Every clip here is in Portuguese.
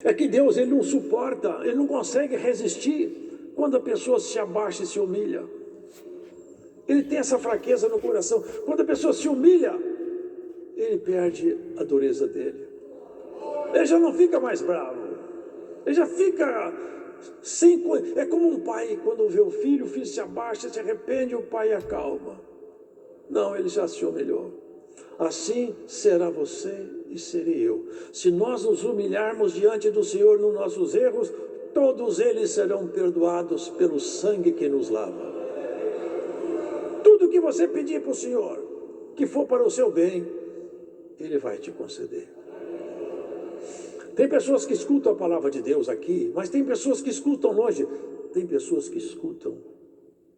É que Deus, ele não suporta, ele não consegue resistir quando a pessoa se abaixa e se humilha. Ele tem essa fraqueza no coração. Quando a pessoa se humilha, ele perde a dureza dele. Ele já não fica mais bravo. Ele já fica sem... É como um pai, quando vê o filho se abaixa, se arrepende, o pai acalma. Não, ele já se humilhou. Assim será você e serei eu. Se nós nos humilharmos diante do Senhor nos nossos erros, todos eles serão perdoados pelo sangue que nos lava. Tudo que você pedir para o Senhor, que for para o seu bem, Ele vai te conceder. Tem pessoas que escutam a palavra de Deus aqui, mas tem pessoas que escutam longe. Tem pessoas que escutam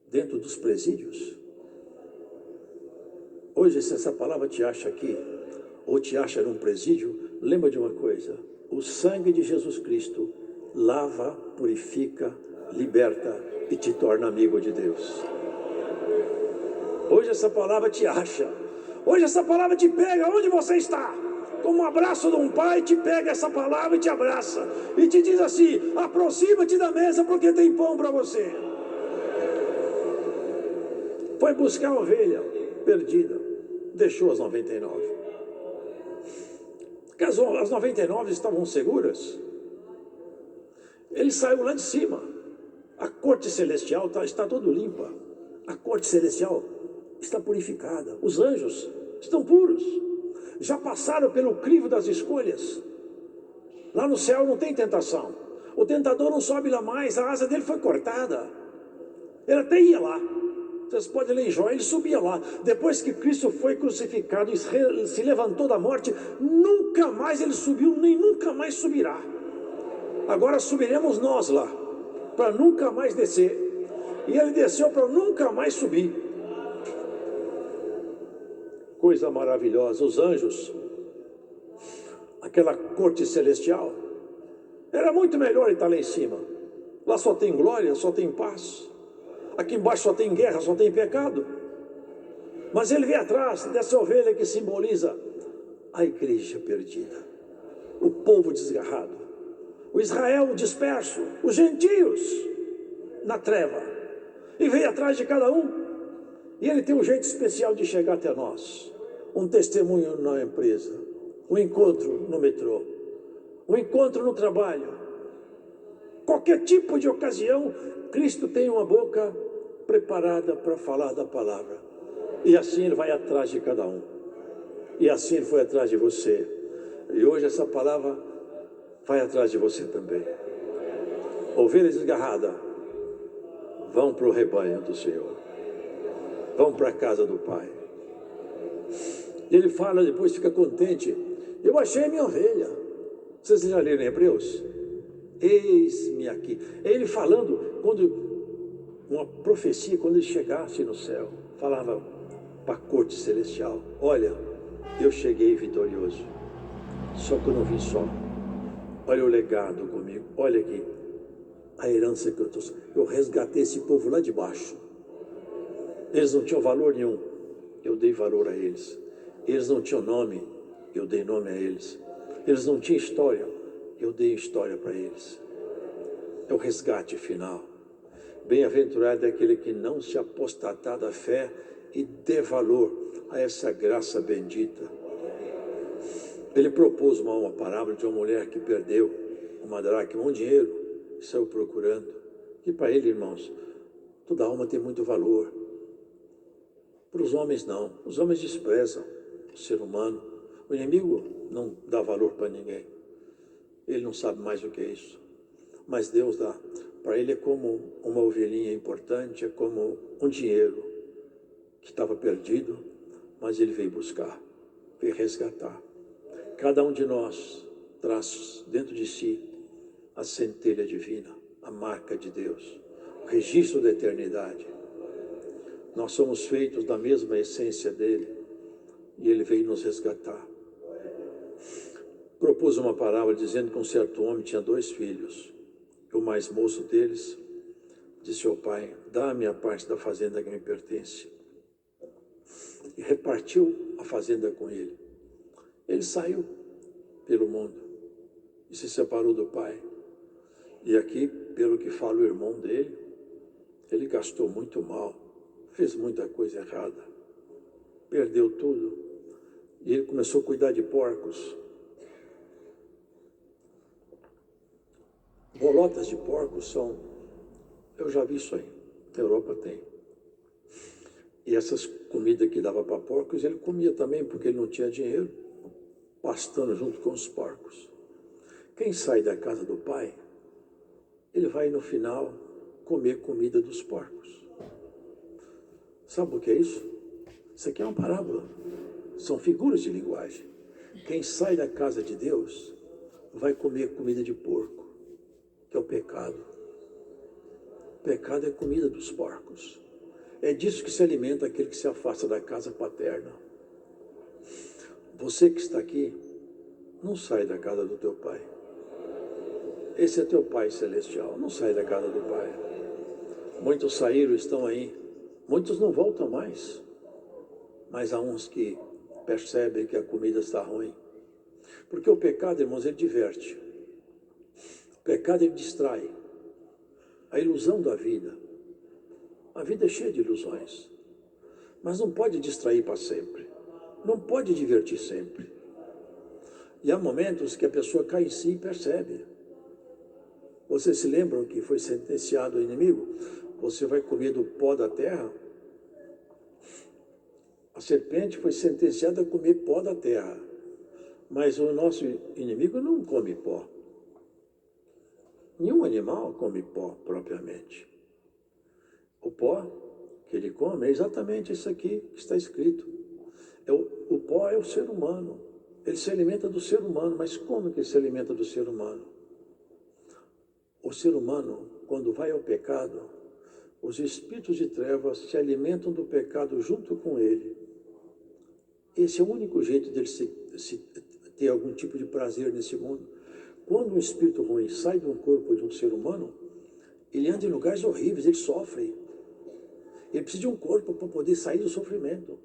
dentro dos presídios. Hoje, se essa palavra te acha aqui, ou te acha num presídio, lembra de uma coisa: o sangue de Jesus Cristo lava, purifica, liberta e te torna amigo de Deus. Hoje essa palavra te acha. Hoje essa palavra te pega onde você está. Como um abraço de um pai, te pega essa palavra e te abraça. E te diz assim: aproxima-te da mesa porque tem pão para você. Foi buscar a ovelha perdida. Deixou as 99. As 99 estavam seguras. Ele saiu lá de cima. A corte celestial está toda limpa. A corte celestial está purificada. Os anjos estão puros. Já passaram pelo crivo das escolhas. Lá no céu não tem tentação. O tentador não sobe lá mais. A asa dele foi cortada. Ele até ia lá. Vocês podem ler em Jó, ele subia lá. Depois que Cristo foi crucificado e se levantou da morte, nunca mais ele subiu, nem nunca mais subirá. Agora subiremos nós lá, para nunca mais descer. E ele desceu para nunca mais subir. Coisa maravilhosa. Os anjos, aquela corte celestial, era muito melhor estar lá em cima. Lá só tem glória, só tem paz. Aqui embaixo só tem guerra, só tem pecado. Mas ele vem atrás dessa ovelha que simboliza a igreja perdida, o povo desgarrado, o Israel disperso, os gentios na treva. E vem atrás de cada um. E ele tem um jeito especial de chegar até nós. Um testemunho na empresa, um encontro no metrô, um encontro no trabalho. Qualquer tipo de ocasião, Cristo tem uma boca preparada para falar da palavra. E assim ele vai atrás de cada um. E assim ele foi atrás de você. E hoje essa palavra vai atrás de você também. Ovelha desgarrada, vão para o rebanho do Senhor. Vão para a casa do Pai. Ele fala, depois fica contente: eu achei a minha ovelha. Vocês já leram em Hebreus? Eis-me aqui. É ele falando, quando uma profecia, quando ele chegasse no céu, falava para a corte celestial: olha, eu cheguei vitorioso, só que eu não vim só. Olha o legado comigo, olha aqui a herança que eu trouxe. Eu resgatei esse povo lá de baixo. Eles não tinham valor nenhum, eu dei valor a eles. Eles não tinham nome, eu dei nome a eles. Eles não tinham história, eu dei história para eles. É o resgate final. Bem-aventurado é aquele que não se apostatar da fé e dê valor a essa graça bendita. Ele propôs uma parábola de uma mulher que perdeu uma dracma, um dinheiro, e saiu procurando. E para ele, irmãos, toda alma tem muito valor. Para os homens não. Os homens desprezam o ser humano. O inimigo não dá valor para ninguém. Ele não sabe mais o que é isso. Mas Deus dá. Para ele é como uma ovelhinha importante, é como um dinheiro que estava perdido, mas ele veio buscar, veio resgatar. Cada um de nós traz dentro de si a centelha divina, a marca de Deus, o registro da eternidade. Nós somos feitos da mesma essência dele e ele veio nos resgatar. Propôs uma parábola dizendo que um certo homem tinha 2 filhos. O mais moço deles disse ao pai: dá-me a parte da fazenda que me pertence. E repartiu a fazenda com ele. Ele saiu pelo mundo. e se separou do pai. E aqui, pelo que fala o irmão dele, ele gastou muito mal, fez muita coisa errada, perdeu tudo. E ele começou a cuidar de porcos. Bolotas de porcos são, eu já vi isso aí, na Europa tem. E essas comidas que dava para porcos, ele comia também, porque ele não tinha dinheiro, pastando junto com os porcos. Quem sai da casa do pai, ele vai no final comer comida dos porcos. Sabe o que é isso? Isso aqui é uma parábola. São figuras de linguagem. Quem sai da casa de Deus vai comer comida de porco, que é o pecado. O pecado é comida dos porcos. É disso que se alimenta aquele que se afasta da casa paterna. Você que está aqui, não sai da casa do teu pai. Esse é teu pai celestial, não sai da casa do pai. Muitos saíram, estão aí. Muitos não voltam mais. Mas há uns que percebem que a comida está ruim. Porque o pecado, irmãos, ele diverte. O pecado, ele distrai. A ilusão da vida. A vida é cheia de ilusões. Mas não pode distrair para sempre. Não pode divertir sempre. E há momentos que a pessoa cai em si e percebe. Vocês se lembram que foi sentenciado o inimigo? Você vai comer do pó da terra? A serpente foi sentenciada a comer pó da terra. Mas o nosso inimigo não come pó. Nenhum animal come pó propriamente. O pó que ele come é exatamente isso aqui que está escrito. O pó é o ser humano. Ele se alimenta do ser humano. Mas como que ele se alimenta do ser humano? O ser humano, quando vai ao pecado, os espíritos de trevas se alimentam do pecado junto com ele. Esse é o único jeito dele ter algum tipo de prazer nesse mundo. Quando um espírito ruim sai de um corpo de um ser humano, ele anda em lugares horríveis, ele sofre. Ele precisa de um corpo para poder sair do sofrimento.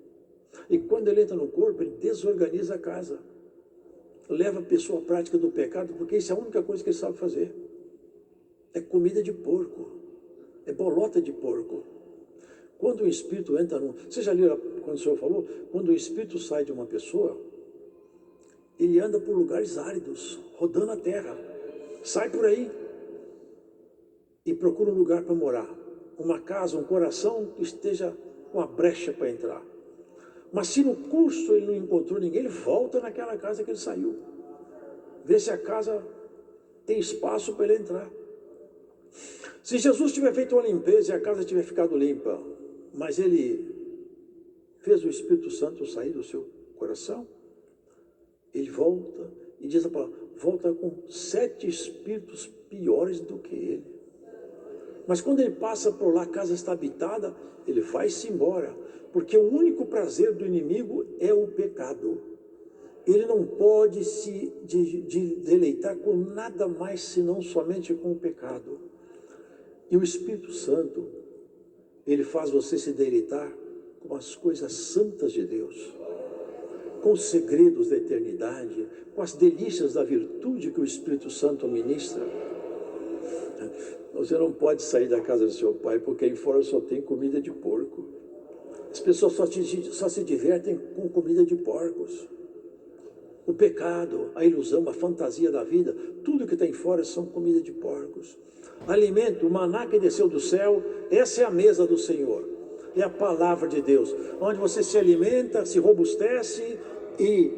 E quando ele entra no corpo, ele desorganiza a casa. Leva a pessoa à prática do pecado, porque isso é a única coisa que ele sabe fazer. É comida de porco. É bolota de porco. Quando o espírito entra num... Você já leu quando o senhor falou? Quando o espírito sai de uma pessoa, ele anda por lugares áridos, rodando a terra. Sai por aí e procura um lugar para morar. Uma casa, um coração que esteja com a brecha para entrar. Mas se no curso ele não encontrou ninguém, ele volta naquela casa que ele saiu. Vê se a casa tem espaço para ele entrar. Se Jesus tiver feito uma limpeza e a casa tiver ficado limpa, mas ele fez o Espírito Santo sair do seu coração, ele volta e diz a palavra, volta com 7 espíritos piores do que ele. Mas quando ele passa por lá, a casa está habitada, ele vai-se embora, porque o único prazer do inimigo é o pecado. Ele não pode se deleitar com nada mais senão somente com o pecado. E o Espírito Santo, ele faz você se deleitar com as coisas santas de Deus, com os segredos da eternidade, com as delícias da virtude que o Espírito Santo ministra. Você não pode sair da casa do seu pai, porque aí fora só tem comida de porco. As pessoas só se divertem com comida de porcos. O pecado, a ilusão, a fantasia da vida, tudo que tem fora são comida de porcos. Alimento, o maná que desceu do céu, essa é a mesa do Senhor. É a palavra de Deus, onde você se alimenta, se robustece e